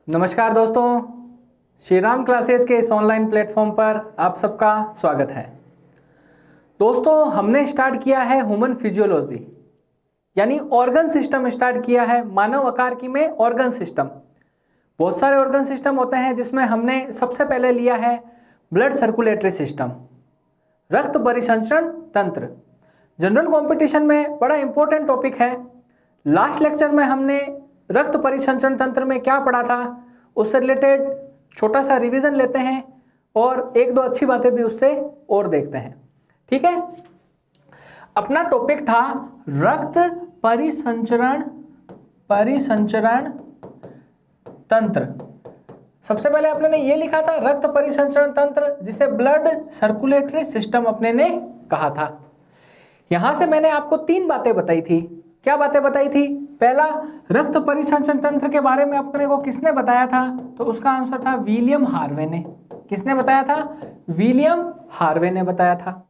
नमस्कार दोस्तों, श्री राम क्लासेस के इस ऑनलाइन प्लेटफॉर्म पर आप सबका स्वागत है। दोस्तों, हमने स्टार्ट किया है ह्यूमन फिजियोलॉजी यानी ऑर्गन सिस्टम स्टार्ट किया है। मानव आकार की में ऑर्गन सिस्टम, बहुत सारे ऑर्गन सिस्टम होते हैं जिसमें हमने सबसे पहले लिया है ब्लड सर्कुलेटरी सिस्टम, रक्त परिसंचरण तंत्र। जनरल कंपटीशन में बड़ा इंपॉर्टेंट टॉपिक है। लास्ट लेक्चर में हमने रक्त परिसंचरण तंत्र में क्या पढ़ा था उससे रिलेटेड छोटा सा रिवीजन लेते हैं और एक दो अच्छी बातें भी उससे और देखते हैं। ठीक है, अपना टॉपिक था रक्त परिसंचरण तंत्र। सबसे पहले अपने ने ये लिखा था रक्त परिसंचरण तंत्र, जिसे ब्लड सर्कुलेटरी सिस्टम अपने ने कहा था। यहां से मैंने आपको तीन बातें बताई थी। क्या बातें बताई थी? पहला, रक्त परिसंचरण तंत्र के बारे में अपने को किसने बताया था? तो उसका आंसर था विलियम हार्वे ने। किसने बताया था? विलियम हार्वे ने बताया था।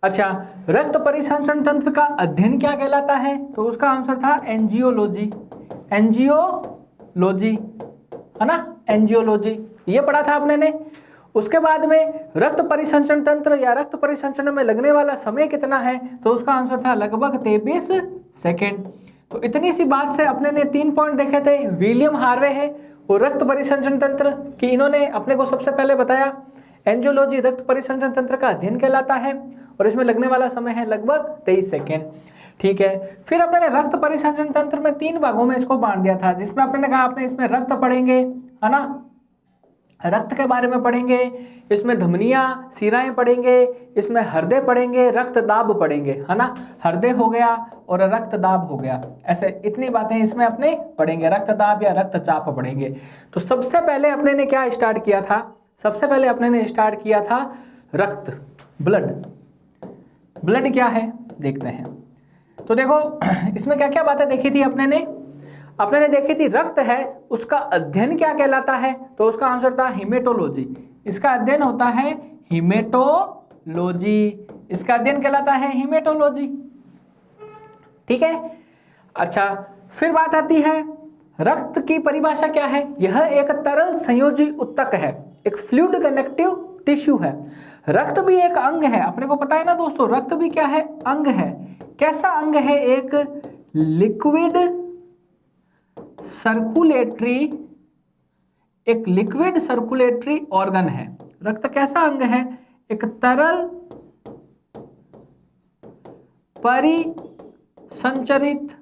अच्छा, रक्त परिसंचरण तंत्र का अध्ययन क्या कहलाता है? तो उसका आंसर था एंजियोलॉजी। एंजियोलॉजी है ना, एंजियोलॉजी ये पढ़ा था आपने ने। उसके बाद में रक्त परिसंचरण तंत्र या रक्त परिसंचरण में लगने वाला समय कितना है? तो उसका आंसर था लगभग 23 सेकेंड। तो इतनी सी बात से अपने ने 3 पॉइंट देखे थे। विलियम हार्वे है और रक्त परिसंचरण तंत्र की इन्होंने अपने को सबसे पहले बताया। एंजियोलॉजी रक्त परिसंचरण तंत्र का अध्ययन कहलाता है और इसमें लगने वाला समय है लगभग 23 सेकेंड। ठीक है, फिर अपने ने रक्त परिसंचरण तंत्र में 3 भागों में इसको बांट दिया था, जिसमें अपने ने कहा आपने इसमें रक्त पढ़ेंगे, है ना, रक्त के बारे में पढ़ेंगे, इसमें धमनियां शिराएं पढ़ेंगे, इसमें हृदय पढ़ेंगे, रक्तदाब पढ़ेंगे, है ना, हृदय हो गया और रक्तदाब हो गया। ऐसे इतनी बातें इसमें अपने पढ़ेंगे, रक्तदाब या रक्तचाप पढ़ेंगे। तो सबसे पहले अपने ने क्या स्टार्ट किया था? सबसे पहले अपने ने स्टार्ट किया था रक्त, ब्लड। ब्लड क्या है देखते हैं। तो देखो इसमें क्या क्या बातें देखी थी अपने ने देखी थी रक्त है, उसका अध्ययन क्या कहलाता है? तो उसका आंसर था हिमेटोलॉजी। इसका अध्ययन होता है हिमेटोलॉजी, इसका अध्ययन कहलाता है हिमेटोलॉजी। ठीक है, अच्छा, फिर बात आती है रक्त की परिभाषा क्या है? यह एक तरल संयोजी उत्तक है, एक फ्लूइड कनेक्टिव टिश्यू है। रक्त भी एक अंग है, अपने को पता है ना दोस्तों, रक्त भी क्या है? अंग है। कैसा अंग है? एक लिक्विड सर्कुलेटरी ऑर्गन है। रक्त कैसा अंग है? एक तरल परिसंचरित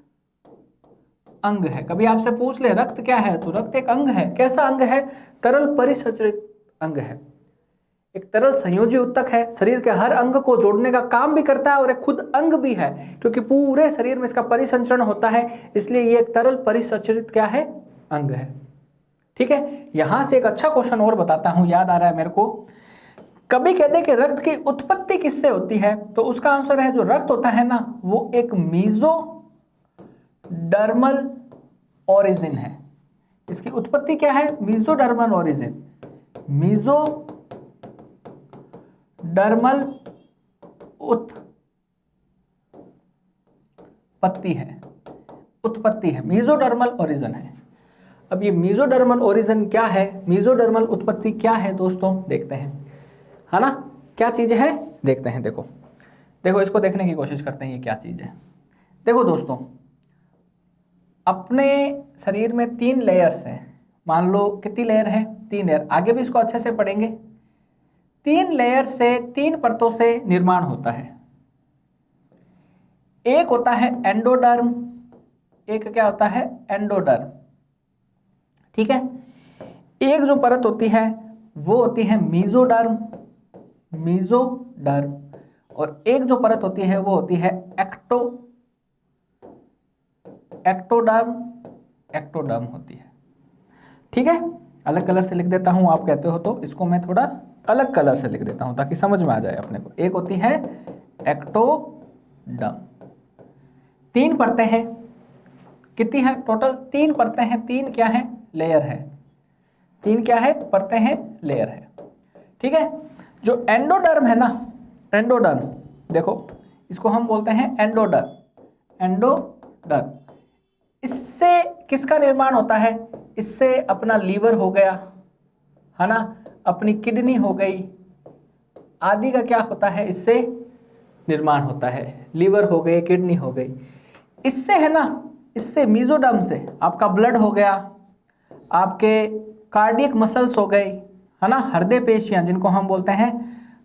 अंग है। कभी आपसे पूछ ले रक्त क्या है, तो रक्त एक अंग है। कैसा अंग है? तरल परिसंचरित अंग है, एक तरल संयोजी उत्तक है। शरीर के हर अंग को जोड़ने का काम भी करता है और एक खुद अंग भी है, क्योंकि पूरे शरीर में इसका परिसंचरण होता है, इसलिए ये एक तरल परिसंचरित क्या है? अंग है। ठीक है, यहां से एक अच्छा क्वेश्चन और बताता हूं, याद आ रहा है मेरे को। कभी कहते हैं कि रक्त की उत्पत्ति किससे होती है? तो उसका आंसर है जो रक्त होता है ना, वो एक मीजोडर्मल ओरिजिन है। इसकी उत्पत्ति क्या है? मीजोडर्मल ओरिजिन, मीजोडर्मल उत्पत्ति है, मीजोडर्मल ओरिजिन है। अब ये मीजोडर्मल ओरिजिन क्या है, मीजोडर्मल उत्पत्ति क्या है दोस्तों, देखते हैं, है ना, क्या चीज है देखते हैं। देखो इसको देखने की कोशिश करते हैं ये क्या चीज है। देखो दोस्तों, अपने शरीर में 3 लेयर्स हैं। मान लो कितनी लेयर है? 3 लेयर। आगे भी इसको अच्छे से पढ़ेंगे। 3 लेयर से, 3 परतों से निर्माण होता है। एक होता है एंडोडर्म, एक क्या होता है? एंडोडर्म। ठीक है, एक जो परत होती है वो होती है मीजोडर्म, और एक जो परत होती है वो होती है एक्टोडर्म होती है। ठीक है, अलग कलर से लिख देता हूं, आप कहते हो तो इसको मैं थोड़ा अलग कलर से लिख देता हूं ताकि समझ में आ जाए अपने को। एक होती है एक्टोडर्म। 3 परतें हैं। कितनी है टोटल? 3 परतें हैं। 3 क्या है? लेयर है। 3 क्या है? परतें हैं, लेयर है। ठीक है, जो एंडोडर्म है ना, एंडोडर्म, देखो इसको हम बोलते हैं एंडोडर्म। इससे किसका निर्माण होता है? इससे अपना लीवर हो गया, है ना, अपनी किडनी हो गई आदि का क्या होता है, इससे निर्माण होता है। लीवर हो गए, किडनी हो गई, इससे है ना, इससे मीजोडर्म से आपका ब्लड हो गया, आपके कार्डियक मसल्स हो गए, है ना, हृदय पेशियां जिनको हम बोलते हैं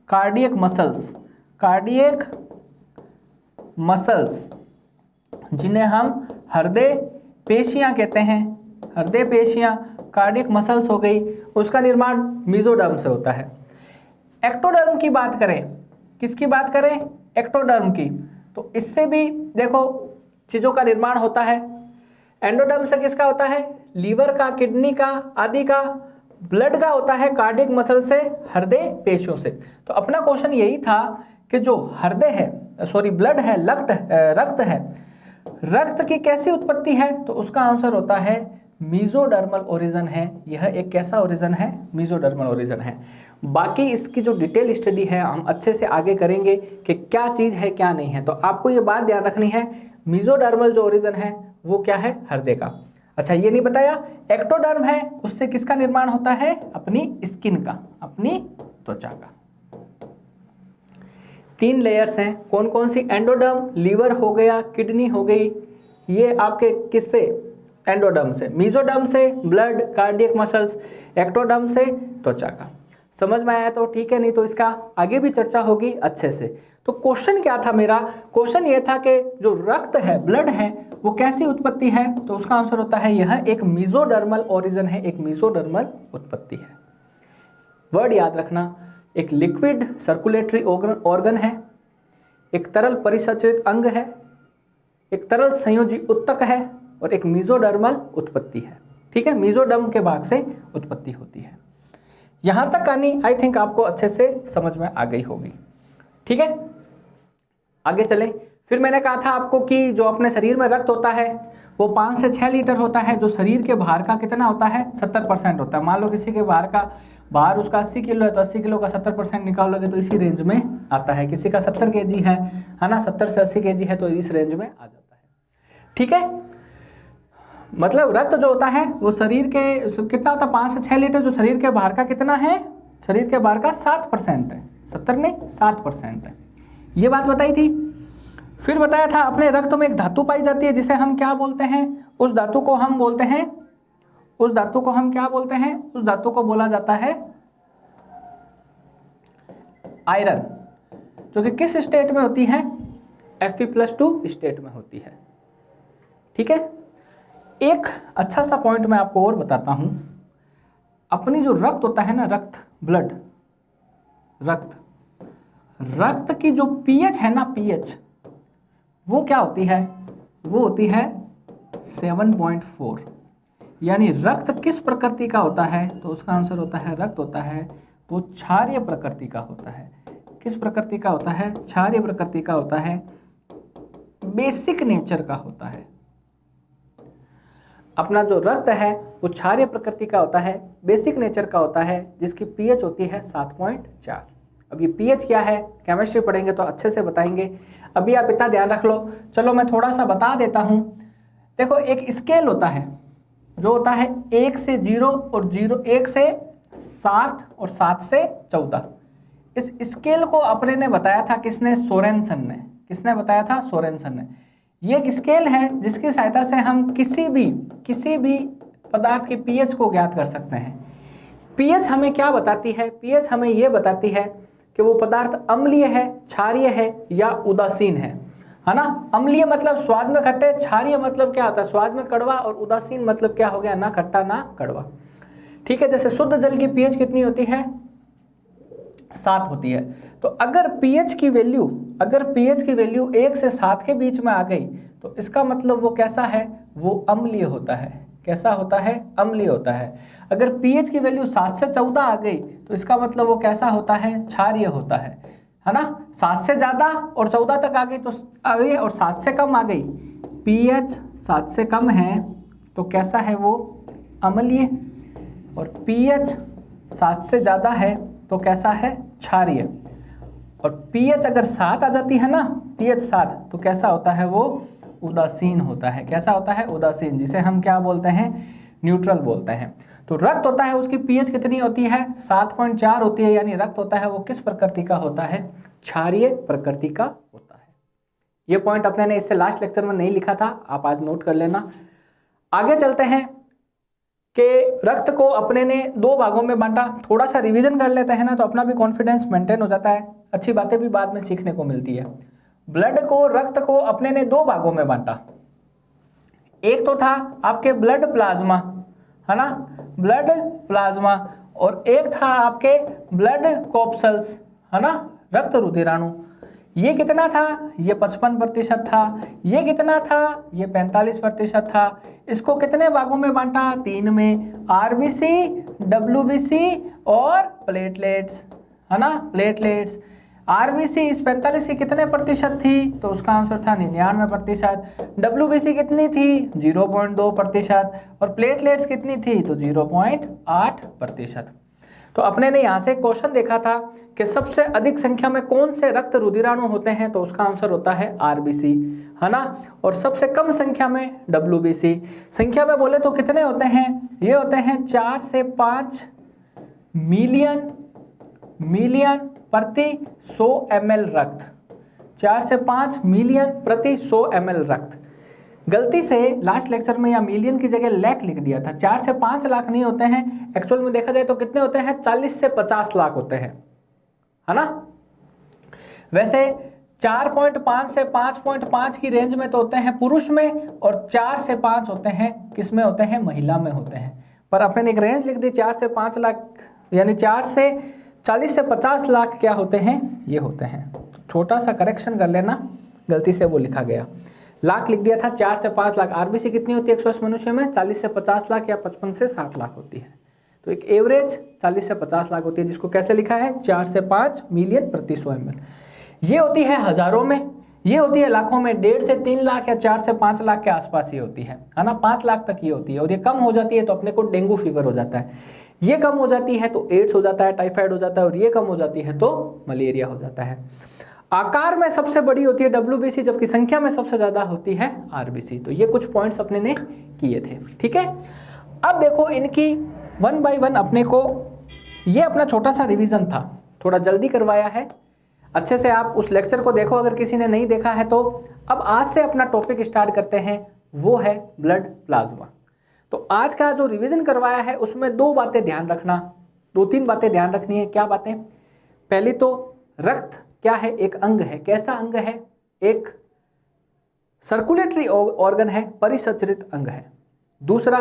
कार्डियक मसल्स, कार्डियक मसल्स जिन्हें हम हृदय पेशियां कहते हैं, हृदय पेशियां कार्डियक मसल्स हो गई, उसका निर्माण मीजोडर्म से होता है। एक्टोडर्म की बात करें, किसकी बात करें, एक्टोडर्म की, तो इससे भी देखो चीज़ों का निर्माण होता है। एंडोडर्म से किसका होता है, लीवर का, किडनी का आदि का, ब्लड का होता है कार्डियक मसल से, हृदय पेशियों से। तो अपना क्वेश्चन यही था कि जो हृदय है, सॉरी ब्लड है, रक्त है, रक्त की कैसी उत्पत्ति है, तो उसका आंसर होता है मीजोडर्मल ओरिजिन है। यह एक कैसा ओरिजिन है, मीजोडर्मल ओरिजिन है। बाकी इसकी जो डिटेल स्टडी है हम अच्छे से आगे करेंगे कि क्या चीज़ है क्या नहीं है। तो आपको ये बात ध्यान रखनी है, मीजोडर्मल जो ओरिजिन है वो क्या है, हृदय का। अच्छा ये नहीं बताया, एक्टोडर्म है, उससे किसका निर्माण होता है, अपनी स्किन का, अपनी त्वचा का। 3 लेयर्स हैं, कौन कौन सी, एंडोडर्म, लीवर हो गया, किडनी हो गई, ये आपके किससे, एंडोडर्म से, मीजोडर्म से ब्लड कार्डियक मसल्स, एक्टोडर्म से त्वचा का। समझ में आया तो ठीक है, नहीं तो इसका आगे भी चर्चा होगी अच्छे से। तो क्वेश्चन क्या था मेरा, क्वेश्चन ये था कि जो रक्त है, ब्लड है, वो कैसी उत्पत्ति है, तो उसका आंसर होता है यह एक मीजोडर्मल ओरिजिन है, एक मीजोडर्मल उत्पत्ति है। वर्ड याद रखना, एक लिक्विड सर्कुलेटरी ऑर्गन है, एक तरल परिसंचरित अंग है, एक तरल संयोजी उत्तक है, और एक मीजोडर्मल उत्पत्ति है। ठीक है, मीजोडर्म के भाग से उत्पत्ति होती है। यहां तक कहानी आई थिंक आपको अच्छे से समझ में आ गई होगी। ठीक है, आगे चले। फिर मैंने कहा था आपको कि जो अपने शरीर में रक्त होता है वो 5 से 6 लीटर होता है, जो शरीर के भार का कितना होता है, 70% होता है। मान लो किसी के भार उसका 80 किलो है, तो 80 किलो का 70% निकालोगे तो इसी रेंज में आता है। किसी का 70 kg है ना, 70 से 80 kg है, तो इस रेंज में आ जाता है। ठीक है, मतलब रक्त जो होता है वो शरीर के कितना होता है, 5 से 6 लीटर, जो शरीर के भार का कितना है, शरीर के भार का 7% है, 70 नहीं 7% है। ये बात बताई थी। फिर बताया था अपने रक्त में एक धातु पाई जाती है जिसे हम क्या बोलते हैं, उस धातु को हम बोलते हैं, उस धातु को हम क्या बोलते हैं, उस धातु को बोला जाता है आयरन, जो कि किस स्टेट में होती है, Fe+2 स्टेट में होती है। ठीक है, एक अच्छा सा पॉइंट मैं आपको और बताता हूं, अपनी जो रक्त होता है ना, रक्त, ब्लड, रक्त की जो पीएच है ना, पीएच, वो क्या होती है, वो होती है 7.4। यानी रक्त किस प्रकृति का होता है, तो उसका आंसर होता है, रक्त होता है वो क्षारीय प्रकृति का होता है। किस प्रकृति का होता है, क्षारीय प्रकृति का होता है, बेसिक नेचर का होता है। अपना जो रक्त है वो क्षारीय प्रकृति का होता है, बेसिक नेचर का होता है, जिसकी पीएच होती है 7.4। अब ये पीएच क्या है, केमिस्ट्री पढ़ेंगे तो अच्छे से बताएंगे, अभी आप इतना ध्यान रख लो। चलो मैं थोड़ा सा बता देता हूँ। देखो एक स्केल होता है, जो होता है 1 से 0 और 1 से 7 और 7 से 14। इस स्केल को अपने ने बताया था किसने, सोरेनसन ने। किसने बताया था, सोरेनसन ने। ये एक स्केल है जिसकी सहायता से हम किसी भी पदार्थ के पीएच को ज्ञात कर सकते हैं। पीएच हमें क्या बताती है, पीएच हमें ये बताती है कि वो पदार्थ अम्लीय है, क्षारीय है या उदासीन है ना। अम्लीय मतलब स्वाद में खट्टे, क्षारीय मतलब क्या होता है, स्वाद में कड़वा, और उदासीन मतलब क्या हो गया, ना खट्टा ना कड़वा। ठीक है, जैसे शुद्ध जल की पीएच कितनी होती है, 7 होती है। तो अगर पीएच की वैल्यू 1 से 7 के बीच में आ गई तो इसका मतलब वो कैसा है, वो अम्लीय होता है। कैसा होता है, अम्लीय होता है। अगर पीएच की वैल्यू 7 से 14 आ गई तो इसका मतलब वो कैसा होता है, क्षारीय होता है ना। 7 से ज़्यादा और 14 तक आ गई तो आ गई, और 7 से कम आ गई, पीएच 7 से कम है तो कैसा है, वो अम्लीय, और पीएच 7 से ज़्यादा है तो कैसा है, क्षारीय। और पीएच अगर 7 आ जाती है ना, पीएच 7, तो कैसा होता है, वो उदासीन होता है। कैसा होता है, उदासीन, जिसे हम क्या बोलते हैं, न्यूट्रल बोलते हैं। तो रक्त होता है उसकी पीएच कितनी होती है 7.4 होती है, यानी रक्त होता है वो किस प्रकृति का होता है, क्षारीय प्रकृति का होता है। ये पॉइंट अपने ने इससे लास्ट लेक्चर में नहीं लिखा था, आप आज नोट कर लेना। आगे चलते हैं कि रक्त को अपने ने दो भागों में बांटा, थोड़ा सा रिवीजन कर लेते हैं ना तो अपना भी कॉन्फिडेंस मेंटेन हो जाता है, अच्छी बातें भी बाद में सीखने को मिलती है। ब्लड को, रक्त को अपने ने दो भागों में बांटा, एक तो था आपके ब्लड प्लाज्मा, है ना, ब्लड प्लाज्मा, और एक था आपके ब्लड कॉर्पसल्स, है ना, रक्त रुधिराणु। ये कितना था, ये 55% था, ये कितना था, ये 45% था। इसको कितने भागों में बांटा, 3 में, आरबीसी, डब्ल्यूबीसी और प्लेटलेट्स, है ना, प्लेटलेट्स। आरबीसी इस 45 की कितने प्रतिशत थी, तो उसका आंसर था 99%। डब्ल्यूबीसी कितनी थी 0.2% और प्लेटलेट्स कितनी थी, तो 0.8%। तो अपने ने यहाँ से क्वेश्चन देखा था कि सबसे अधिक संख्या में कौन से रक्त रुधिराणु होते हैं, तो उसका आंसर होता है आरबीसी, है ना, और सबसे कम संख्या में डब्ल्यूबीसी। संख्या में बोले तो कितने होते हैं, ये होते हैं 4 से 5 मिलियन प्रति 100 ml रक्त, 4 से 5 मिलियन प्रति 100 ml रक्त। गलती से लास्ट लेक्चर में या मिलियन की जगह लाख लिख दिया था, 4 से 5 लाख नहीं होते हैं, एक्चुअल में देखा जाए तो कितने होते हैं, 40 से 50 लाख होते हैं, है ना। वैसे 4.5 से 5.5 की रेंज में तो होते हैं पुरुष में, और 4 से 5 होते हैं किस में होते हैं, महिला में होते हैं। पर अपने ने एक रेंज लिख दी 4 से 5 लाख, यानी 4 से 40 से 50 लाख क्या होते हैं, ये होते हैं। छोटा सा करेक्शन कर लेना, गलती से वो लिखा गया, लाख लिख दिया था, 4 से 5 लाख। आरबीसी कितनी होती है 180 मनुष्य में, 40 से 50 लाख या 55 से 60 लाख होती है। तो एक एवरेज 40 से 50 लाख होती है, जिसको कैसे लिखा है, 4 से 5 मिलियन प्रति 100 ml। ये होती है हजारों में, ये होती है लाखों में, 1.5 से 3 लाख या 4 से 5 लाख के आसपास ये होती है ना, 5 लाख तक ये होती है। और ये कम हो जाती है तो अपने को डेंगू फीवर हो जाता है, ये कम हो जाती है तो एड्स हो जाता है, टाइफाइड हो जाता है, और ये कम हो जाती है तो मलेरिया हो जाता है। आकार में सबसे बड़ी होती है डब्ल्यूबीसी, जबकि संख्या में सबसे ज्यादा होती है आरबीसी। तो ये कुछ पॉइंट्स अपने ने किए थे, ठीक है। अब देखो इनकी 1 by 1 अपने को, ये अपना छोटा सा रिवीजन था, थोड़ा जल्दी करवाया है, अच्छे से आप उस लेक्चर को देखो अगर किसी ने नहीं देखा है तो। अब आज से अपना टॉपिक स्टार्ट करते हैं, वो है ब्लड प्लाज्मा। तो आज का जो रिवीजन करवाया है उसमें 2 बातें ध्यान रखना, 2-3 बातें ध्यान रखनी है। क्या बातें, पहली तो रक्त क्या है, एक अंग है, कैसा अंग है, एक सर्कुलेटरी ऑर्गन है, परिसंचरित अंग है। दूसरा,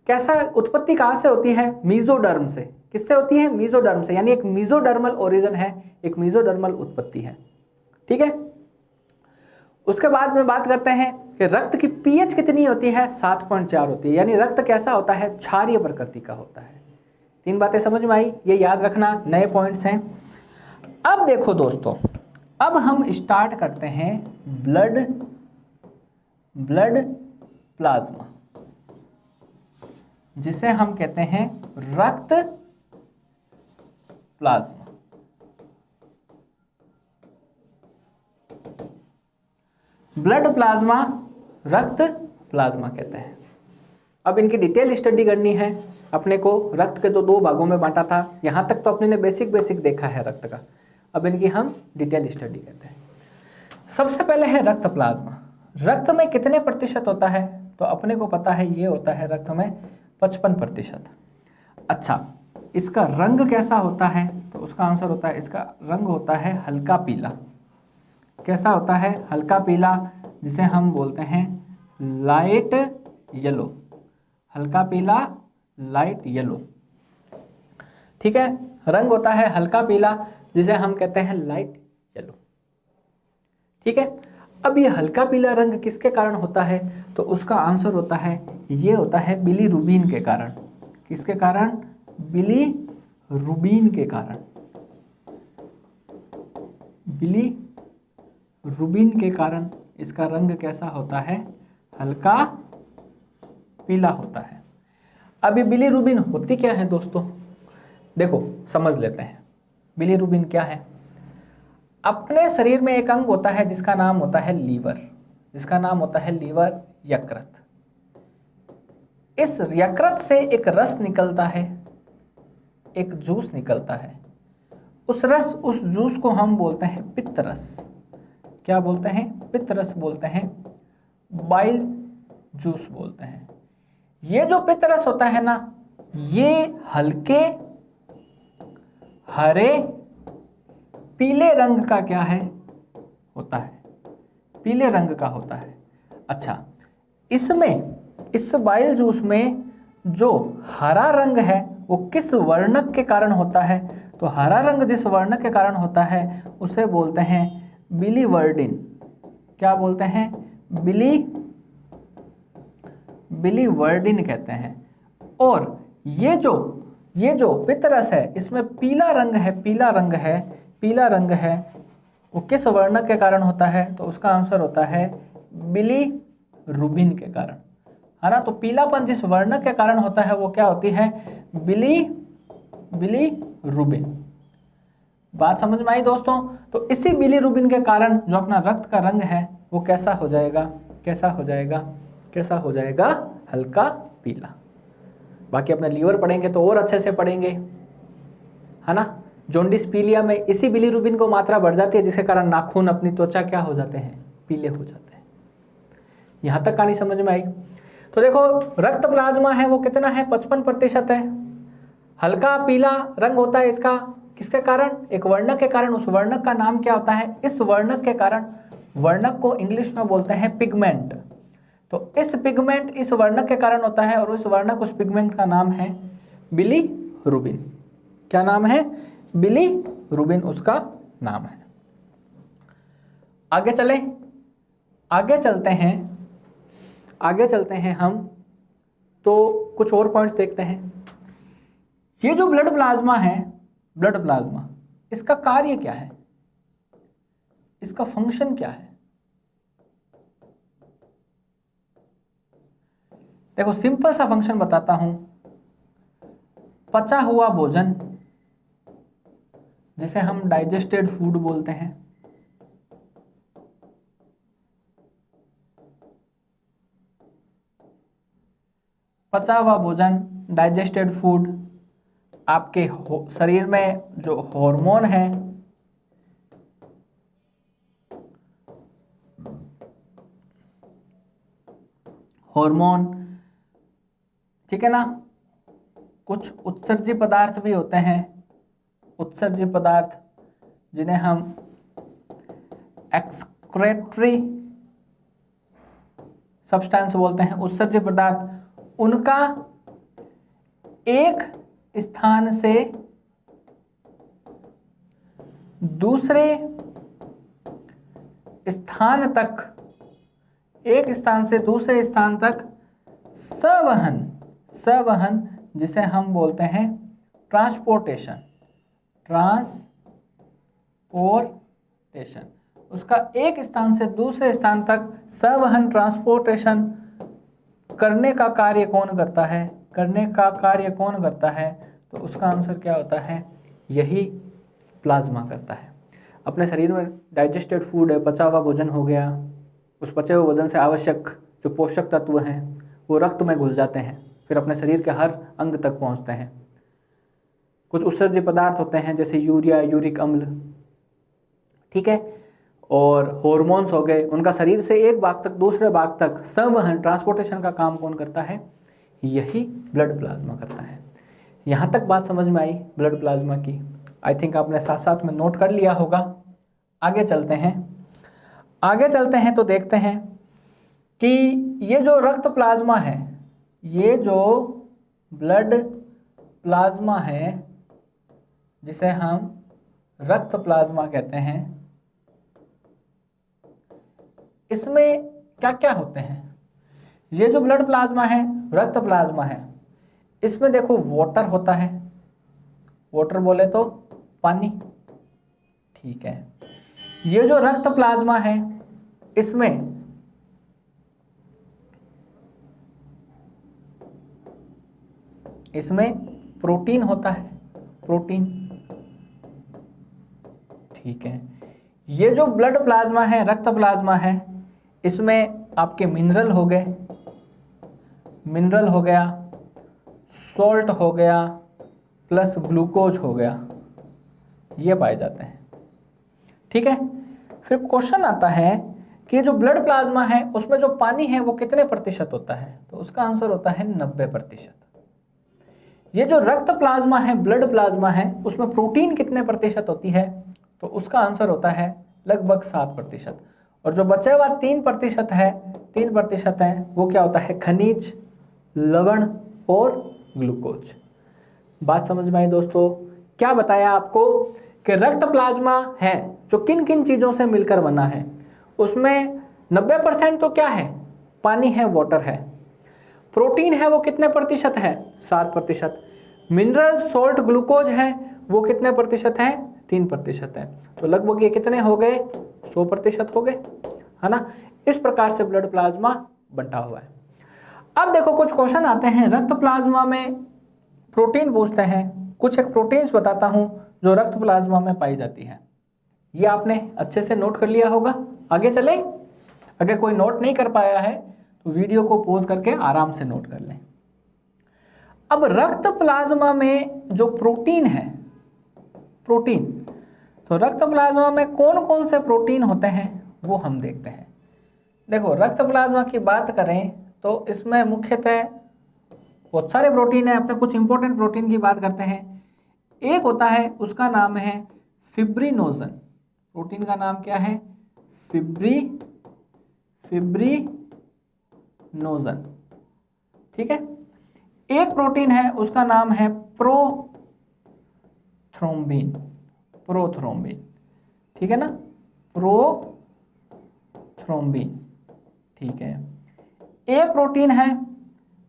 कैसा उत्पत्ति कहाँ से होती है, मीजोडर्म से। किससे होती है, मीजोडर्म से, यानी एक मीजोडर्मल ओरिजिन है, एक मीजोडर्मल उत्पत्ति है, ठीक है। उसके बाद में बात करते हैं कि रक्त की पीएच कितनी होती है, 7.4 होती है, यानी रक्त कैसा होता है, क्षारीय प्रकृति का होता है। 3 बातें समझ में आई, ये याद रखना, नए पॉइंट्स हैं। अब देखो दोस्तों, अब हम स्टार्ट करते हैं ब्लड प्लाज्मा, जिसे हम कहते हैं रक्त प्लाज्मा। ब्लड प्लाज्मा, रक्त प्लाज्मा कहते हैं। अब इनकी डिटेल स्टडी करनी है अपने को। रक्त के जो 2 भागों में बांटा था, यहां तक तो अपने ने बेसिक देखा है रक्त का, अब इनकी हम डिटेल स्टडी करते हैं। सबसे पहले है रक्त प्लाज्मा। रक्त में कितने प्रतिशत होता है, तो अपने को पता है ये होता है रक्त में 55%। अच्छा, इसका रंग कैसा होता है, तो उसका आंसर होता है, इसका रंग होता है हल्का पीला। कैसा होता है, हल्का पीला, जिसे हम बोलते हैं लाइट येलो, हल्का पीला, लाइट येलो, ठीक है। रंग होता है हल्का पीला, जिसे हम कहते हैं लाइट येलो, ठीक है। अब ये हल्का पीला रंग किसके कारण होता है, तो उसका आंसर होता है, ये होता है बिलीरुबिन के कारण। किसके कारण, बिलीरुबिन के कारण, बिलीरुबिन के कारण इसका रंग कैसा होता है, हल्का पीला होता है। अब ये बिलीरुबिन होती क्या है दोस्तों, देखो समझ लेते हैं। बिलीरुबिन क्या है, अपने शरीर में एक अंग होता है जिसका नाम होता है लीवर, जिसका नाम होता है लीवर, यकृत। इस यकृत से एक रस निकलता है, एक जूस निकलता है। उस जूस को हम बोलते हैं पित्त रस। क्या बोलते हैं? पित्त रस बोलते हैं, बाइल जूस बोलते हैं। ये जो पित्त रस होता है ना, ये हल्के हरे पीले रंग का क्या है? होता है, पीले रंग का होता है। अच्छा, इसमें, इस बाइल जूस में जो हरा रंग है वो किस वर्णक के कारण होता है? तो हरा रंग जिस वर्णक के कारण होता है उसे बोलते हैं बिलीवर्डिन। क्या बोलते हैं? बिलीवर्डिन कहते हैं। और ये जो पित्त रस है इसमें पीला रंग है, पीला रंग है, वो किस वर्णक के कारण होता है? तो उसका आंसर होता है बिलीरुबिन के कारण, है ना। तो पीलापन जिस वर्णक के कारण होता है वो क्या होती है? बिलीरुबिन। बात समझ में आई दोस्तों? तो इसी बिलीरुबिन के कारण जो अपना रक्त का रंग है वो कैसा हो जाएगा? कैसा हो जाएगा? हल्का पीला। बाकी अपने लीवर पढ़ेंगे तो और अच्छे से पढ़ेंगे, है ना। जॉन्डिस पीलिया में इसी बिलीरुबिन को मात्रा बढ़ जाती है जिसके कारण नाखून, अपनी त्वचा क्या हो जाते हैं? पीले हो जाते हैं। यहां तक कहानी समझ में आई? तो देखो, रक्त प्लाज्मा है वो कितना है? 55% है। हल्का पीला रंग होता है इसका, किसके कारण? एक वर्णक के कारण। उस वर्णक का नाम क्या होता है? इस वर्णक के कारण, वर्णक को इंग्लिश में बोलते हैं पिगमेंट। तो इस पिगमेंट इस वर्णक के कारण होता है और उस वर्णक, उस पिगमेंट का नाम है बिलीरुबिन। क्या नाम है? बिलीरुबिन उसका नाम है। आगे चलते हैं हम, तो कुछ और पॉइंट्स देखते हैं। ये जो ब्लड प्लाज्मा है, ब्लड प्लाज्मा, इसका कार्य क्या है? इसका फंक्शन क्या है? देखो, सिंपल सा फंक्शन बताता हूं। पचा हुआ भोजन, जिसे हम डाइजेस्टेड फूड बोलते हैं, पचा हुआ भोजन, डाइजेस्टेड फूड, आपके शरीर में जो हार्मोन है, ठीक है ना। कुछ उत्सर्जी पदार्थ भी होते हैं, उत्सर्जी पदार्थ, जिन्हें हम एक्सक्रेटरी सब्सटेंस बोलते हैं। उत्सर्जी पदार्थ, उनका एक स्थान से दूसरे स्थान तक, एक स्थान से दूसरे स्थान तक संवहन, जिसे हम बोलते हैं ट्रांसपोर्टेशन। उसका एक स्थान से दूसरे स्थान तक संवहन, ट्रांसपोर्टेशन करने का कार्य कौन करता है? तो उसका आंसर क्या होता है? यही प्लाज्मा करता है। अपने शरीर में डाइजेस्टेड फूड है, पचा हुआ भोजन हो गया, उस पचे हुए भोजन से आवश्यक जो पोषक तत्व हैं वो रक्त में घुल जाते हैं, फिर अपने शरीर के हर अंग तक पहुंचते हैं। कुछ उत्सर्जी पदार्थ होते हैं जैसे यूरिया, यूरिक अम्ल, ठीक है, और हॉर्मोन्स हो गए, उनका शरीर से एक भाग तक दूसरे भाग तक संवहन, ट्रांसपोर्टेशन का काम कौन करता है? यही ब्लड प्लाज्मा करता है। यहाँ तक बात समझ में आई ब्लड प्लाज्मा की? आई थिंक आपने साथ साथ में नोट कर लिया होगा। आगे चलते हैं तो देखते हैं कि ये जो रक्त प्लाज्मा है, ये जो ब्लड प्लाज्मा है, जिसे हम रक्त प्लाज्मा कहते हैं, इसमें क्या क्या होते हैं? ये जो ब्लड प्लाज्मा है, रक्त प्लाज्मा है, इसमें देखो वाटर होता है, वाटर बोले तो पानी, ठीक है। ये जो रक्त प्लाज्मा है इसमें प्रोटीन होता है, प्रोटीन, ठीक है। ये जो ब्लड प्लाज्मा है, रक्त प्लाज्मा है, इसमें आपके मिनरल हो गए, मिनरल हो गया, सॉल्ट हो गया, प्लस ग्लूकोज हो गया, ये पाए जाते हैं। ठीक है, फिर क्वेश्चन आता है कि जो ब्लड प्लाज्मा है उसमें जो पानी है वो कितने प्रतिशत होता है, तो उसका आंसर होता है 90%। ये जो रक्त प्लाज्मा है, ब्लड प्लाज्मा है, उसमें प्रोटीन कितने प्रतिशत होती है, तो उसका आंसर होता है लगभग 7%। और जो बचा हुआ 3% है, 3% है, वो क्या होता है, खनिज, लवण और ग्लूकोज। बात समझ में आई दोस्तों? क्या बताया आपको कि रक्त प्लाज्मा है जो किन किन चीज़ों से मिलकर बना है, उसमें 90% तो क्या है, पानी है, वाटर है। प्रोटीन है वो कितने प्रतिशत है, 7%। मिनरल, सॉल्ट, ग्लूकोज है वो कितने प्रतिशत है, 3% है। तो लगभग ये कितने हो गए, 100% हो गए, है ना। इस प्रकार से ब्लड प्लाज्मा बंटा हुआ है। अब देखो कुछ क्वेश्चन आते हैं, रक्त प्लाज्मा में प्रोटीन पूछते हैं। कुछ एक प्रोटीन्स बताता हूं जो रक्त प्लाज्मा में पाई जाती है। ये आपने अच्छे से नोट कर लिया होगा। आगे चले, अगर कोई नोट नहीं कर पाया है तो वीडियो को पॉज करके आराम से नोट कर लें। अब रक्त प्लाज्मा में जो प्रोटीन है, प्रोटीन, तो रक्त प्लाज्मा में कौन कौन से प्रोटीन होते हैं वो हम देखते हैं। देखो, रक्त प्लाज्मा की बात करें तो इसमें मुख्यतः बहुत सारे प्रोटीन है। अपने कुछ इंपॉर्टेंट प्रोटीन की बात करते हैं। एक होता है, उसका नाम है फिब्रिनोजन। प्रोटीन का नाम क्या है, फिब्रिनोजन। ठीक है। एक प्रोटीन है उसका नाम है प्रोथ्रोम्बिन, प्रोथ्रोम्बिन। ठीक है ना, प्रोथ्रोम्बिन। ठीक है। एक प्रोटीन है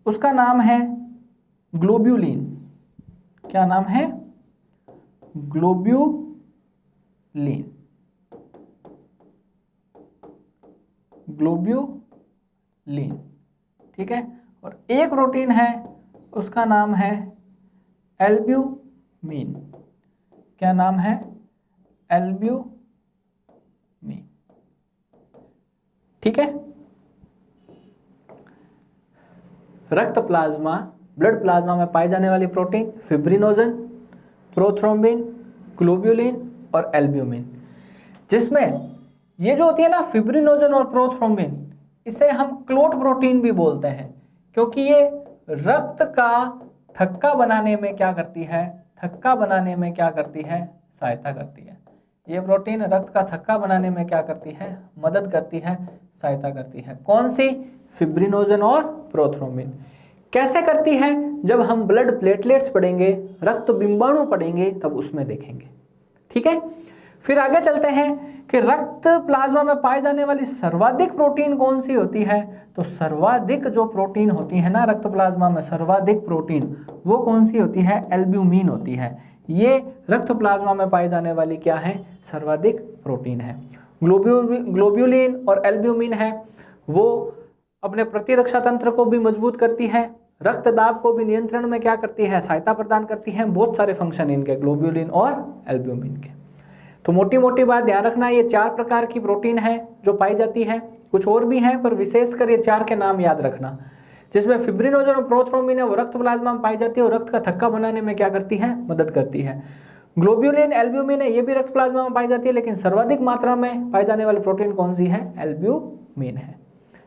उसका नाम है ग्लोब्यूलिन। क्या नाम है, ग्लोब्यूलिन, ग्लोब्यूलिन। ठीक है। और एक प्रोटीन है उसका नाम है एल्ब्यूमिन। क्या नाम है, एल्ब्यूमिन। ठीक है। रक्त प्लाज्मा, ब्लड प्लाज्मा में पाई जाने वाली प्रोटीन फिब्रिनोजन, प्रोथ्रोम्बिन, ग्लोब्यूलिन और एल्ब्यूमिन। जिसमें ये जो होती है ना फिब्रिनोजन और प्रोथ्रोम्बिन, इसे हम क्लोट प्रोटीन भी बोलते हैं, क्योंकि ये रक्त का थक्का बनाने में क्या करती है, थक्का बनाने में क्या करती है, सहायता करती है। ये प्रोटीन रक्त का थक्का बनाने में क्या करती है, मदद करती है, सहायता करती है। कौन सी, फिब्रिनोजन और प्रोथ्रोम्बिन। कैसे करती है, जब हम ब्लड प्लेटलेट्स पढ़ेंगे, रक्त बिंबाणु पढ़ेंगे, तब उसमें देखेंगे। ठीक है। फिर आगे चलते हैं कि रक्त प्लाज्मा में पाई जाने वाली सर्वाधिक प्रोटीन कौन सी होती है, तो सर्वाधिक जो प्रोटीन होती है ना रक्त प्लाज्मा में, सर्वाधिक प्रोटीन वो कौन सी होती है, एल्ब्यूमिन होती है। ये रक्त प्लाज्मा में पाई जाने वाली क्या है, सर्वाधिक प्रोटीन है। ग्लोब्यूलिन और एल्ब्यूमिन है वो अपने प्रतिरक्षा तंत्र को भी मजबूत करती है, रक्त दाब को भी नियंत्रण में क्या करती है, सहायता प्रदान करती है। बहुत सारे फंक्शन इनके, ग्लोब्यूलिन और एल्ब्यूमिन के। तो मोटी मोटी बात ध्यान रखना, ये 4 प्रकार की प्रोटीन है जो पाई जाती है। कुछ और भी हैं पर विशेषकर ये 4 के नाम याद रखना। जिसमें फिब्रिनोजन और प्रोथ्रोम्बिन है वो रक्त प्लाज्मा में पाई जाती है और रक्त का थक्का बनाने में क्या करती है, मदद करती है। ग्लोब्यूलिन, एल्ब्यूमिन है, ये भी रक्त प्लाज्मा में पाई जाती है, लेकिन सर्वाधिक मात्रा में पाई जाने वाली प्रोटीन कौन सी है, एल्ब्यूमिन है।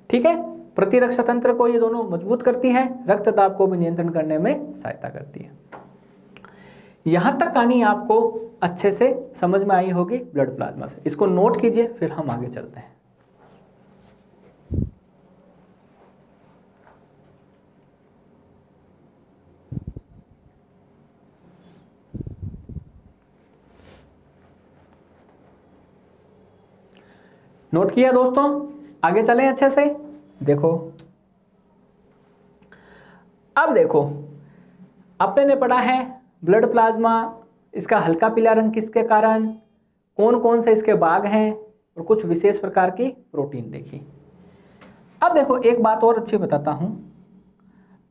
ठीक है। प्रतिरक्षा तंत्र को ये दोनों मजबूत करती है, रक्त दाब को भी नियंत्रण करने में सहायता करती है। यहां तक कहानी आपको अच्छे से समझ में आई होगी ब्लड प्लाज्मा से। इसको नोट कीजिए, फिर हम आगे चलते हैं। नोट किया दोस्तों, आगे चलें अच्छे से। देखो, अब देखो, आपने ने पढ़ा है ब्लड प्लाज्मा, इसका हल्का पीला रंग किसके कारण, कौन कौन से इसके भाग हैं, और कुछ विशेष प्रकार की प्रोटीन देखी। अब देखो एक बात और अच्छी बताता हूं,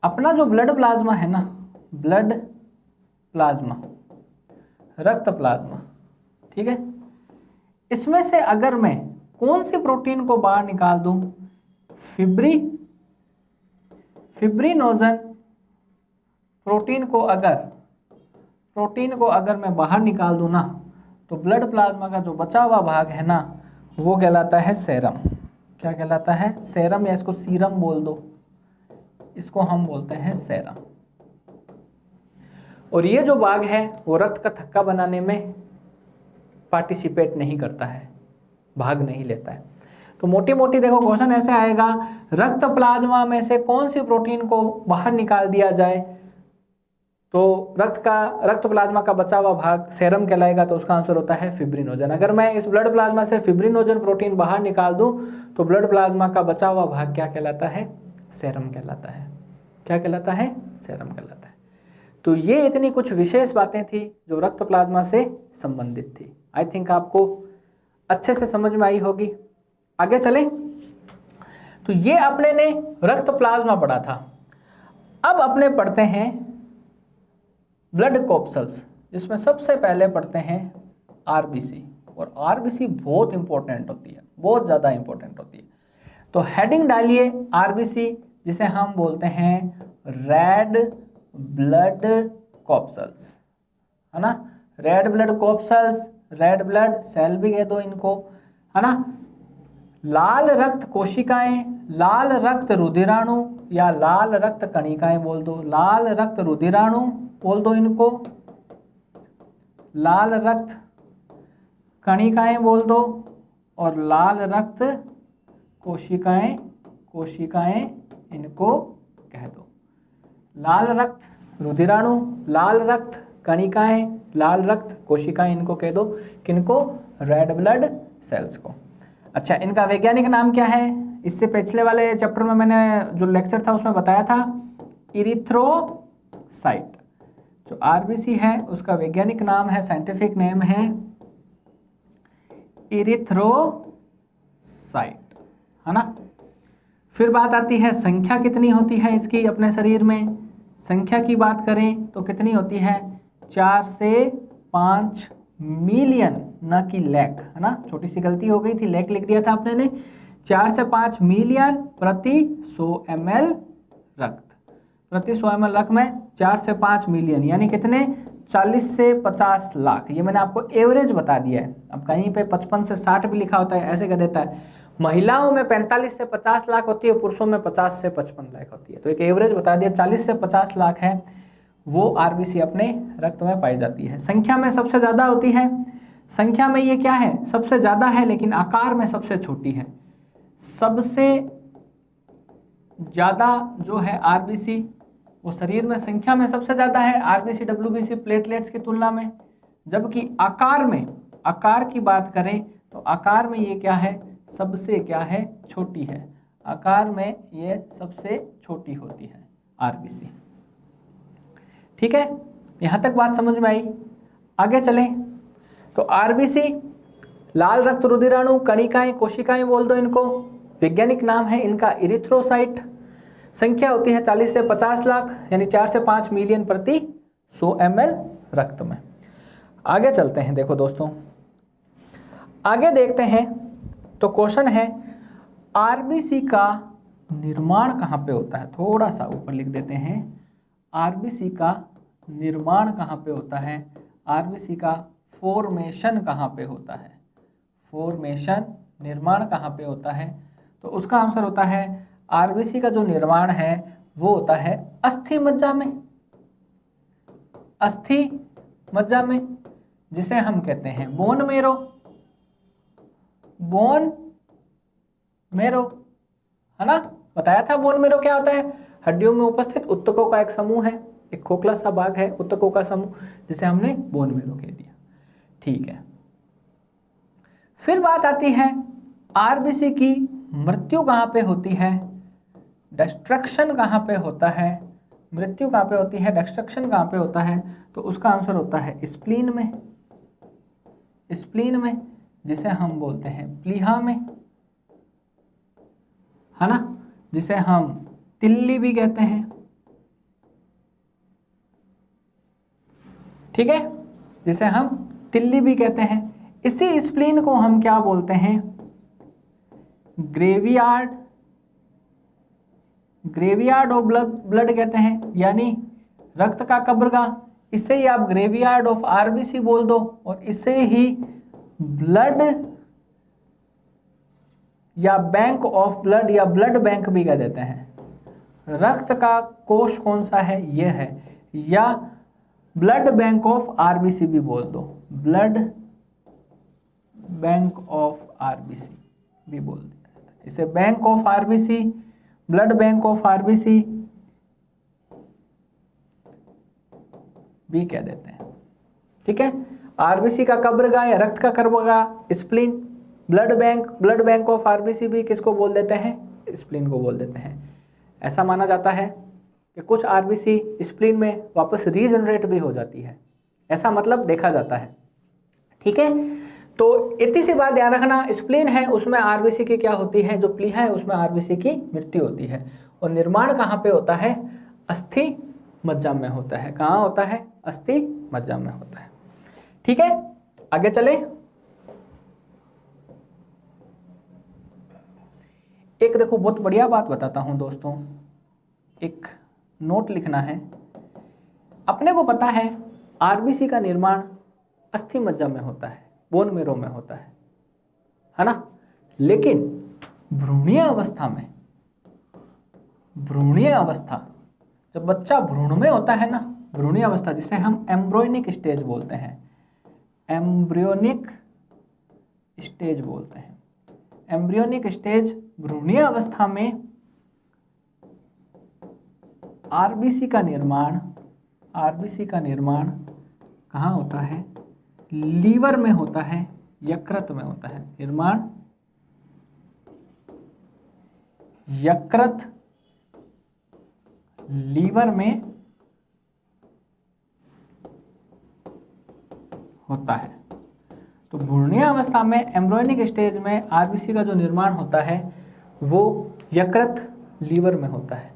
अपना जो ब्लड प्लाज्मा है ना, ब्लड प्लाज्मा, रक्त प्लाज्मा, ठीक है, इसमें से अगर मैं कौन सी प्रोटीन को बाहर निकाल दूं, फिब्रिनोजन प्रोटीन को अगर मैं बाहर निकाल दूं ना, तो ब्लड प्लाज्मा का जो बचा हुआ भाग है ना, वो कहलाता है सेरम। क्या कहलाता है? सेरम, या इसको सीरम बोल दो, इसको हम बोलते हैं सेरम। और ये जो भाग है वो रक्त का थक्का बनाने में पार्टिसिपेट नहीं करता है, भाग नहीं लेता है। तो मोटी मोटी देखो क्वेश्चन ऐसे आएगा, रक्त प्लाज्मा में से कौन सी प्रोटीन को बाहर निकाल दिया जाए तो रक्त प्लाज्मा का बचा हुआ भाग सेरम कहलाएगा, तो उसका आंसर होता है फिब्रिनोजन। अगर मैं इस ब्लड प्लाज्मा से फिब्रिनोजन प्रोटीन बाहर निकाल दूं तो ब्लड प्लाज्मा का बचा हुआ भाग क्या कहलाता है? सेरम कहलाता है। क्या कहलाता है? सेरम कहलाता है। तो ये इतनी कुछ विशेष बातें थी जो रक्त प्लाज्मा से संबंधित थी। आई थिंक आपको अच्छे से समझ में आई होगी। आगे चले, तो ये अपने ने रक्त प्लाज्मा पढ़ा था। अब अपने पढ़ते हैं ब्लड कॉर्पसल्स, जिसमें सबसे पहले पढ़ते हैं आरबीसी। और आरबीसी बहुत इंपॉर्टेंट होती है, बहुत ज़्यादा इंपॉर्टेंट होती है। तो हेडिंग डालिए आरबीसी, जिसे हम बोलते हैं रेड ब्लड कॉर्पसल्स, है ना। Red blood corpuscles, red blood cell भी कह दो इनको, है ना। लाल रक्त कोशिकाएं, लाल रक्त रुधिराणु या लाल रक्त कणिकाएं बोल दो, लाल रक्त रुधिराणु बोल दो इनको, लाल रक्त कणिकाएं बोल दो, और लाल रक्त कोशिकाएं इनको कह दो। लाल रक्त रुधिराणु, लाल रक्त कणिकाएं, लाल रक्त कोशिकाएं इनको कह दो, किनको? रेड ब्लड सेल्स को। अच्छा, इनका वैज्ञानिक नाम क्या है? इससे पिछले वाले चैप्टर में मैंने जो लेक्चर था उसमें बताया था, इरिथ्रोसाइट। जो आरबीसी है उसका वैज्ञानिक नाम है, साइंटिफिक नेम है इरिथ्रोसाइट, है ना। फिर बात आती है संख्या कितनी होती है इसकी अपने शरीर में। संख्या की बात करें तो कितनी होती है? 4 से 5 मिलियन, ना कि लैख, है ना। छोटी सी गलती हो गई थी, लैख लिख दिया था आपने ने। 4 से 5 मिलियन प्रति 100 ml रक्त, प्रति 100 ml रक्त में 4 से 5 मिलियन, यानी कितने? 40 से 50 लाख। ये मैंने आपको एवरेज बता दिया है। अब कहीं पे 55 से 60 भी लिखा होता है, ऐसे कह देता है। महिलाओं में 45 से 50 लाख होती है, पुरुषों में 50 से 55 लाख होती है। तो एक एवरेज बता दिया, 40 से 50 लाख है वो आरबीसी अपने रक्त में पाई जाती है। संख्या में सबसे ज़्यादा होती है, संख्या में ये क्या है? सबसे ज़्यादा है, लेकिन आकार में सबसे छोटी है। सबसे ज़्यादा जो है आरबीसी वो शरीर में संख्या में सबसे ज़्यादा है आरबीसी डब्ल्यूबीसी प्लेटलेट्स की तुलना में, जबकि आकार की बात करें तो आकार में ये क्या है? सबसे क्या है? छोटी है। आकार में ये सबसे छोटी होती है आरबीसी। ठीक है, यहाँ तक बात समझ में आई। आगे चलें तो आरबीसी, लाल रक्त रुधिराणु, कणिकाएं, कोशिकाएं बोल दो इनको। वैज्ञानिक नाम है इनका इरिथ्रोसाइट। संख्या होती है 40 से 50 लाख, यानी 4 से 5 मिलियन प्रति 100 ml रक्त में। आगे चलते हैं, देखो दोस्तों आगे देखते हैं। तो क्वेश्चन है आरबीसी का निर्माण कहाँ पे होता है? थोड़ा सा ऊपर लिख देते हैं, आरबीसी का निर्माण कहाँ पे होता है? आरबीसी का फॉर्मेशन कहाँ पे होता है? फॉर्मेशन, निर्माण कहाँ पे होता है? तो उसका आंसर होता है आरबीसी का जो निर्माण है वो होता है अस्थि मज्जा में। अस्थि मज्जा में, जिसे हम कहते हैं बोन मेरो। बोन मेरो, है ना। बताया था बोन मेरो क्या होता है? हड्डियों में उपस्थित ऊतकों का एक समूह है, एक खोखला सा भाग है ऊतकों का समूह, जिसे हमने बोन मेरो कह दिया। ठीक है, फिर बात आती है आरबीसी की मृत्यु कहाँ पे होती है? डिस्ट्रक्शन कहाँ पे होता है? मृत्यु कहाँ पे होती है? डिस्ट्रक्शन कहाँ पे होता है? तो उसका आंसर होता है स्प्लीन में। स्प्लीन में, जिसे हम बोलते हैं प्लीहा में, है ना, जिसे हम तिल्ली भी कहते हैं। ठीक है, जिसे हम तिल्ली भी कहते हैं। इसी स्प्लीन को हम क्या बोलते हैं? ग्रेवयार्ड ऑफ ब्लड कहते हैं, यानी रक्त का कब्रगाह। इसे ही आप ग्रेवयार्ड ऑफ आरबीसी बोल दो, और इसे ही ब्लड या बैंक ऑफ ब्लड या ब्लड बैंक भी कह देते हैं। रक्त का कोष कौन सा है, ये है, या ब्लड बैंक ऑफ आरबीसी भी बोल दो, ब्लड बैंक ऑफ आरबीसी भी बोल दिया जाता है। इसे bank of RBC, blood bank of RBC भी कह देते हैं। ठीक है, आरबीसी का कब्रगाह या रक्त का कब्रगाह spleen, blood bank of RBC भी किसको बोल देते हैं, स्प्लीन को बोल देते हैं। ऐसा माना जाता है कि कुछ आरबीसी स्प्लीन में वापस रीजनरेट भी हो जाती है, ऐसा मतलब देखा जाता है। ठीक है, तो इतनी सी बात ध्यान रखना, स्प्लीन है उसमें आरबीसी की क्या होती है, जो प्लीहा है उसमें आरबीसी की मृत्यु होती है। और निर्माण कहाँ पे होता है, अस्थि मज्जा में होता है। कहाँ होता है, अस्थि मज्जा में होता है। ठीक है, आगे चले। एक देखो बहुत बढ़िया बात बताता हूं दोस्तों, एक नोट लिखना है। अपने को पता है आरबीसी का निर्माण अस्थि मज्जा में होता है, बोन मेरो में होता है ना। लेकिन भ्रूणीय अवस्था में, भ्रूणीय अवस्था जब बच्चा भ्रूण में होता है ना, भ्रूणीय अवस्था जिसे हम एम्ब्रियोनिक स्टेज बोलते हैं, एम्ब्रियोनिक स्टेज बोलते हैं। एम्ब्रियोनिक स्टेज भ्रूणीय अवस्था में आरबीसी का निर्माण, आरबीसी का निर्माण कहाँ होता है, लीवर में होता है, यकृत में होता है। निर्माण यकृत, लीवर में होता है। तो भ्रूणीय अवस्था में एम्ब्रियोनिक स्टेज में आरबीसी का जो निर्माण होता है वो यकृत, लीवर में होता है।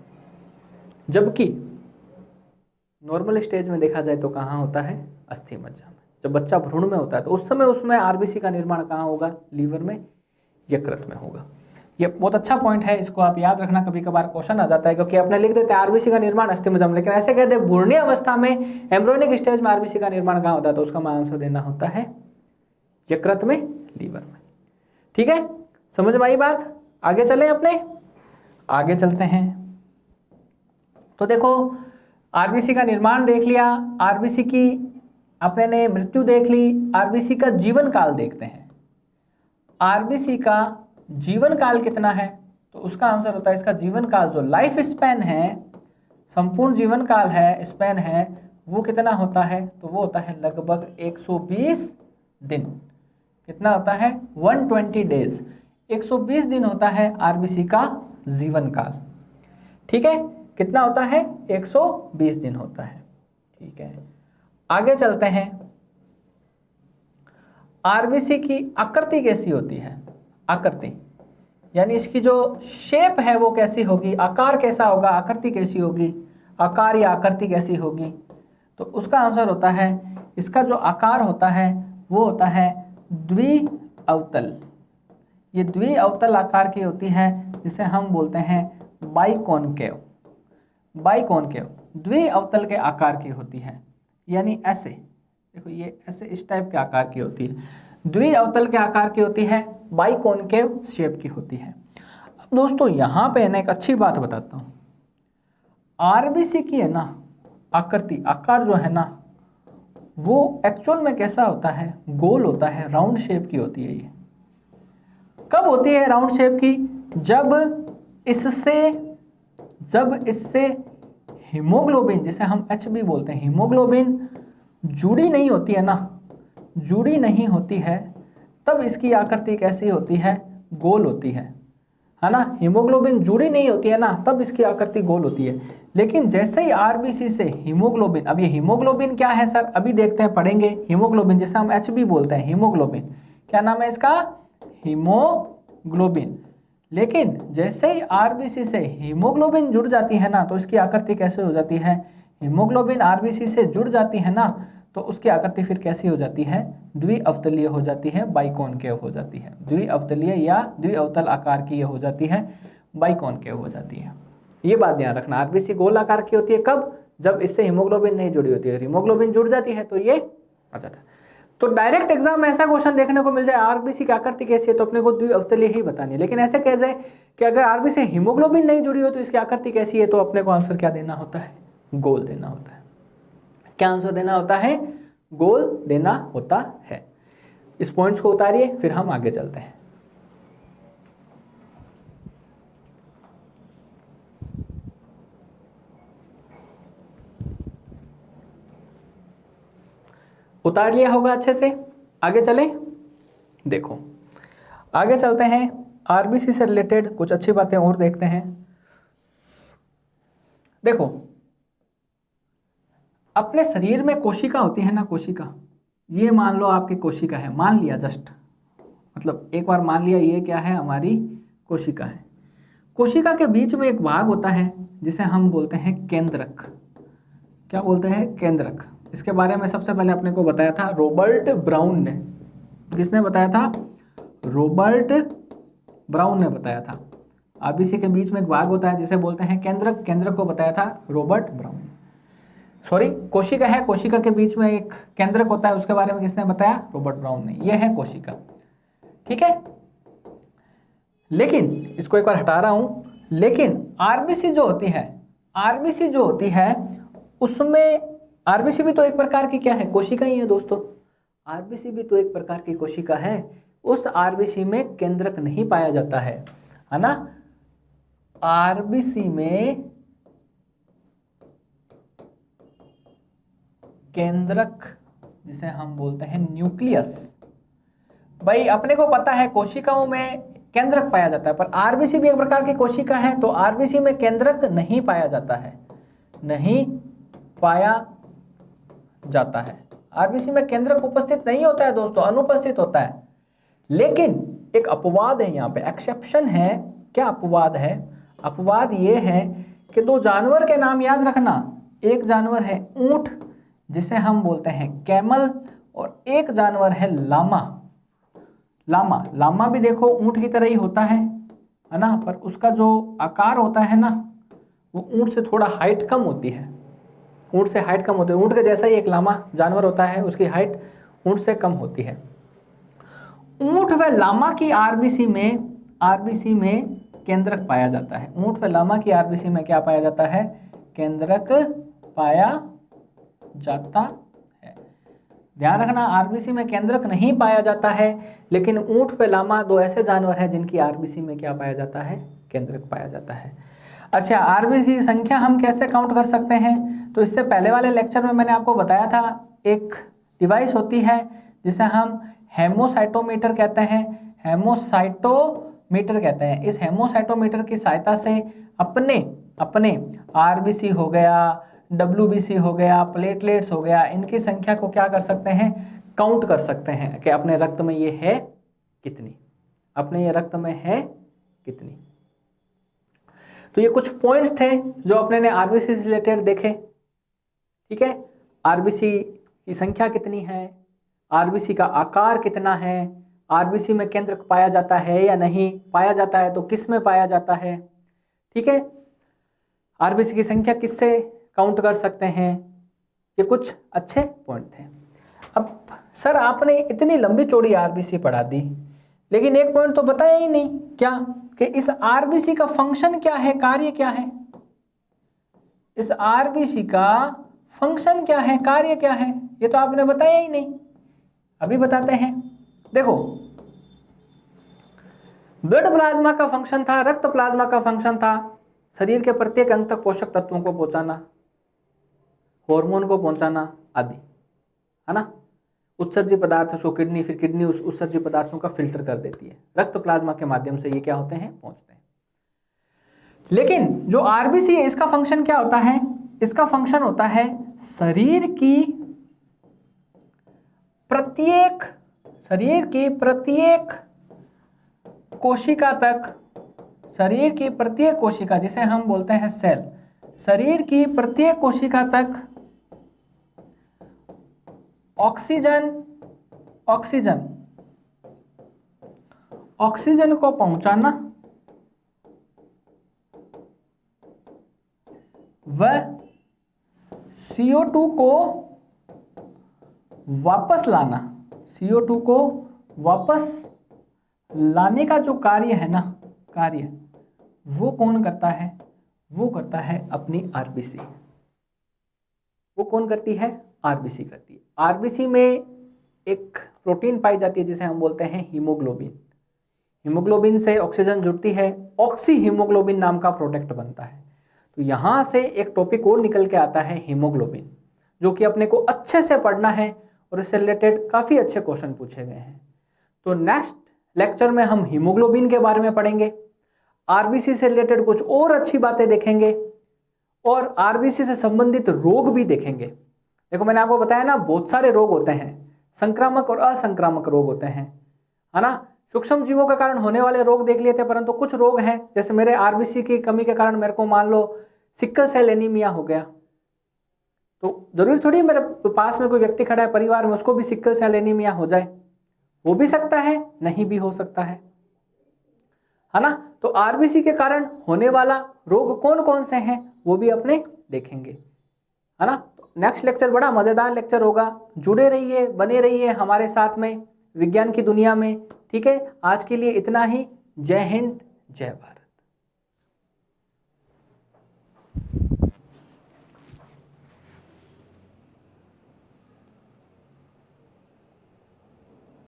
जबकि नॉर्मल स्टेज में देखा जाए तो कहाँ होता है, अस्थि मज्जा में। जब बच्चा भ्रूण में होता है तो उस समय उसमें आरबीसी का निर्माण कहाँ होगा, लीवर में, यकृत में होगा। ये बहुत अच्छा पॉइंट है, इसको आप याद रखना, कभी कभार क्वेश्चन आ जाता है, क्योंकि अपने लिख देते हैं आरबीसी का निर्माण अस्थि मज्जा में, लेकिन ऐसे कहते हैं भ्रूणीय अवस्था में एम्ब्रियोनिक स्टेज में आरबीसी का निर्माण कहाँ होता है, तो उसका आंसर देना होता है यकृत में, लीवर में। ठीक है, समझ में आई बात। आगे चलें, अपने आगे चलते हैं। तो देखो आरबीसी का निर्माण देख लिया, आरबीसी की अपने ने मृत्यु देख ली, आरबीसी का जीवन काल देखते हैं। आरबीसी का जीवन काल कितना है, तो उसका आंसर होता है इसका जीवन काल, जो लाइफ स्पैन है, संपूर्ण जीवन काल है, स्पैन है, वो कितना होता है, तो वो होता है लगभग 120 दिन। कितना होता है, 120 डेज, 120 दिन होता है आरबीसी का जीवन काल। ठीक है, कितना होता है, 120 दिन होता है। ठीक है, आगे चलते हैं। आरबीसी की आकृति कैसी होती है, आकृति यानी इसकी जो शेप है वो कैसी होगी, आकार कैसा होगा, आकृति कैसी होगी, आकार या आकृति कैसी होगी, तो उसका आंसर होता है इसका जो आकार होता है वो होता है द्विअवतल। ये द्विअवतल आकार की होती है, जिसे हम बोलते हैं बाइकॉनकेव। बाइकॉनकेव द्विअवतल के आकार की होती है, यानी ऐसे देखो, ये ऐसे इस टाइप के आकार की होती है, द्विअवतल के आकार की होती है, बाइकॉनकेव शेप की होती है। अब दोस्तों यहाँ पे ना एक अच्छी बात बताता हूँ, आरबीसी की है ना आकृति, आकार जो है ना वो एक्चुअल में कैसा होता है, गोल होता है, राउंड शेप की होती है। ये कब होती है राउंड शेप की, जब इससे हीमोग्लोबिन, जिसे हम एच भी बोलते हैं, हीमोग्लोबिन जुड़ी नहीं होती है ना, जुड़ी नहीं होती है, तब इसकी आकृति कैसी होती है, गोल होती है ना। हीमोग्लोबिन जुड़ी नहीं होती है ना, तब इसकी आकृति गोल होती है। लेकिन जैसे ही आरबीसी से हीमोग्लोबिन, अब ये हीमोग्लोबिन क्या है सर, अभी देखते हैं, पढ़ेंगे। हीमोग्लोबिन जिसे हम एच भी बोलते हैं, हीमोग्लोबिन क्या नाम है इसका, हीमोग्लोबिन। लेकिन जैसे ही आरबीसी से हीमोग्लोबिन जुड़ जाती है ना, तो इसकी आकृति कैसे हो जाती है, हीमोग्लोबिन आरबीसी से जुड़ जाती है ना, तो उसकी आकृति फिर कैसी हो जाती है, द्विअवतलीय हो जाती है, बाइकॉनकेव हो जाती है। द्विअवतलीय या द्विअवतल आकार की ये हो जाती है, बाइकॉनकेव हो जाती है। ये बात ध्यान रखना, आरबीसी गोल आकार की होती है कब, जब इससे हीमोग्लोबिन नहीं जुड़ी होती है, हीमोग्लोबिन जुड़ जाती है तो ये आ जाता है। तो डायरेक्ट एग्जाम में ऐसा क्वेश्चन देखने को मिल जाए आरबीसी की आकृति कैसी है, तो अपने को द्विअवतलीय ही बतानी है, लेकिन ऐसे कह जाए कि अगर आरबीसी हीमोग्लोबिन नहीं जुड़ी हो तो इसकी आकृति कैसी है, तो अपने को आंसर क्या देना होता है, गोल देना होता है। क्या आंसर देना होता है, गोल देना होता है। इस पॉइंट्स को उतारिए, फिर हम आगे चलते हैं। उतार लिया होगा अच्छे से, आगे चलें। देखो आगे चलते हैं, आरबीसी से रिलेटेड कुछ अच्छी बातें और देखते हैं। देखो अपने शरीर में कोशिका होती है ना, कोशिका, ये मान लो आपकी कोशिका है, मान लिया जस्ट, मतलब एक बार मान लिया ये क्या है, हमारी कोशिका है। कोशिका के बीच में एक भाग होता है जिसे हम बोलते हैं केंद्रक। क्या बोलते हैं, केंद्रक। इसके बारे में सबसे पहले अपने को बताया था रॉबर्ट ब्राउन ने। किसने बताया था, रॉबर्ट ब्राउन ने बताया था। आरबीसी के बीच में एक भाग होता है जिसे बोलते हैं केंद्रक, केंद्रक को बताया था रॉबर्ट ब्राउन। सॉरी, कोशिका है, कोशिका के बीच में एक केंद्रक होता है, उसके बारे में किसने बताया, रॉबर्ट ब्राउन ने। यह है कोशिका, ठीक है। लेकिन इसको एक बार हटा रहा हूं, लेकिन आरबीसी जो होती है, आरबीसी जो होती है उसमें, आरबीसी भी तो एक प्रकार की क्या है, कोशिका ही है दोस्तों। आरबीसी भी तो एक प्रकार की कोशिका है। उस आरबीसी में केंद्रक नहीं पाया जाता है ना। आरबीसी में केंद्रक जिसे हम बोलते हैं न्यूक्लियस, भाई अपने को पता है कोशिकाओं में केंद्रक पाया जाता है, पर आरबीसी भी एक प्रकार की कोशिका है, तो आरबीसी में केंद्रक नहीं पाया जाता है, नहीं पाया जाता है। आरबीसी में केंद्रक उपस्थित नहीं होता है दोस्तों, अनुपस्थित होता है। लेकिन एक अपवाद है यहाँ पे, एक्सेप्शन है। क्या अपवाद है, अपवाद ये है कि दो जानवर के नाम याद रखना। एक जानवर है ऊंट जिसे हम बोलते हैं कैमल, और एक जानवर है लामा। लामा, लामा भी देखो ऊंट की तरह ही होता है ना, पर उसका जो आकार होता है ना वो ऊंट से थोड़ा हाइट कम होती है, ऊंट से हाइट कम होती है। ऊंट के जैसा ही एक लामा जानवर होता है, उसकी हाइट ऊंट से कम होती है। ऊंट व लामा की आरबीसी में केंद्रक पाया जाता है। ऊंट व लामा की आरबीसी में क्या पाया जाता है, केंद्रक पाया जाता है। ध्यान रखना, आरबीसी में केंद्रक नहीं पाया जाता है, लेकिन ऊंट व लामा दो ऐसे जानवर हैं जिनकी आरबीसी में क्या पाया जाता है, केंद्रक पाया जाता है। अच्छा, आरबीसी की संख्या हम कैसे काउंट कर सकते हैं, तो इससे पहले वाले लेक्चर में मैंने आपको बताया था एक डिवाइस होती है जिसे हम हेमोसाइटोमीटर कहते हैं, हेमोसाइटोमीटर कहते हैं। इस हेमोसाइटोमीटर की सहायता से अपने आरबीसी हो गया, डब्ल्यूबीसी हो गया, प्लेटलेट्स हो गया, इनकी संख्या को क्या कर सकते हैं, काउंट कर सकते हैं कि अपने रक्त में ये है कितनी, अपने ये रक्त में है कितनी। तो ये कुछ पॉइंट्स थे जो अपने ने आरबीसी से रिलेटेड देखे, ठीक है। आरबीसी की संख्या कितनी है, आरबीसी का आकार कितना है, आरबीसी में केंद्रक पाया जाता है या नहीं पाया जाता है तो किस में पाया जाता है, ठीक है। आरबीसी की संख्या किससे काउंट कर सकते हैं, ये कुछ अच्छे पॉइंट थे। अब सर आपने इतनी लंबी चौड़ी आरबीसी पढ़ा दी, लेकिन एक पॉइंट तो बताया ही नहीं, क्या, कि इस आरबीसी का फंक्शन क्या है, कार्य क्या है। इस आरबीसी का फंक्शन क्या है, कार्य क्या है, ये तो आपने बताया ही नहीं। अभी बताते हैं। देखो, ब्लड प्लाज्मा का फंक्शन था, रक्त प्लाज्मा का फंक्शन था शरीर के प्रत्येक अंग तक पोषक तत्वों को पहुंचाना, हार्मोन को पहुंचाना आदि, है ना। उत्सर्जी पदार्थ उसको किडनी, फिर किडनी उस उत्सर्जी पदार्थों का फिल्टर कर देती है, रक्त प्लाज्मा के माध्यम से ये क्या होते हैं, पहुंचते हैं। लेकिन जो आरबीसी है इसका फंक्शन क्या होता है, इसका फंक्शन होता है शरीर की प्रत्येक कोशिका तक, शरीर की प्रत्येक कोशिका जिसे हम बोलते हैं सेल, शरीर की प्रत्येक कोशिका तक ऑक्सीजन को पहुंचाना, वह CO2 को वापस लाना, CO2 को वापस लाने का जो कार्य है ना, कार्य वो कौन करता है? वो करता है अपनी आरबीसी। वो कौन करती है? आरबीसी करती है। आरबीसी में एक प्रोटीन पाई जाती है जिसे हम बोलते हैं हीमोग्लोबिन। हीमोग्लोबिन से ऑक्सीजन जुड़ती है, ऑक्सी हीमोग्लोबिन नाम का प्रोडक्ट बनता है। तो यहाँ से एक टॉपिक और निकल के आता है हीमोग्लोबिन, जो कि अपने को अच्छे से पढ़ना है और इससे रिलेटेड काफ़ी अच्छे क्वेश्चन पूछे गए हैं। तो नेक्स्ट लेक्चर में हम हीमोग्लोबिन के बारे में पढ़ेंगे, आरबीसी से रिलेटेड कुछ और अच्छी बातें देखेंगे और आरबीसी से संबंधित रोग भी देखेंगे। देखो मैंने आपको बताया ना, बहुत सारे रोग होते हैं, संक्रामक और असंक्रामक रोग होते हैं, है ना। सूक्ष्म जीवों के कारण होने वाले रोग देख लिए थे, परंतु कुछ रोग हैं जैसे मेरे आरबीसी की कमी के कारण मेरे को मान लो सिकल सेल एनीमिया हो गया, तो जरूरी थोड़ी मेरे पास में कोई व्यक्ति खड़ा है परिवार में उसको भी सिकल सेल एनीमिया हो जाए, हो भी सकता है, नहीं भी हो सकता है ना। तो आरबीसी के कारण होने वाला रोग कौन कौन से हैं वो भी अपने देखेंगे, है ना। नेक्स्ट लेक्चर बड़ा मजेदार लेक्चर होगा, जुड़े रहिए, बने रहिए हमारे साथ में विज्ञान की दुनिया में। ठीक है, आज के लिए इतना ही। जय हिंद, जय भारत।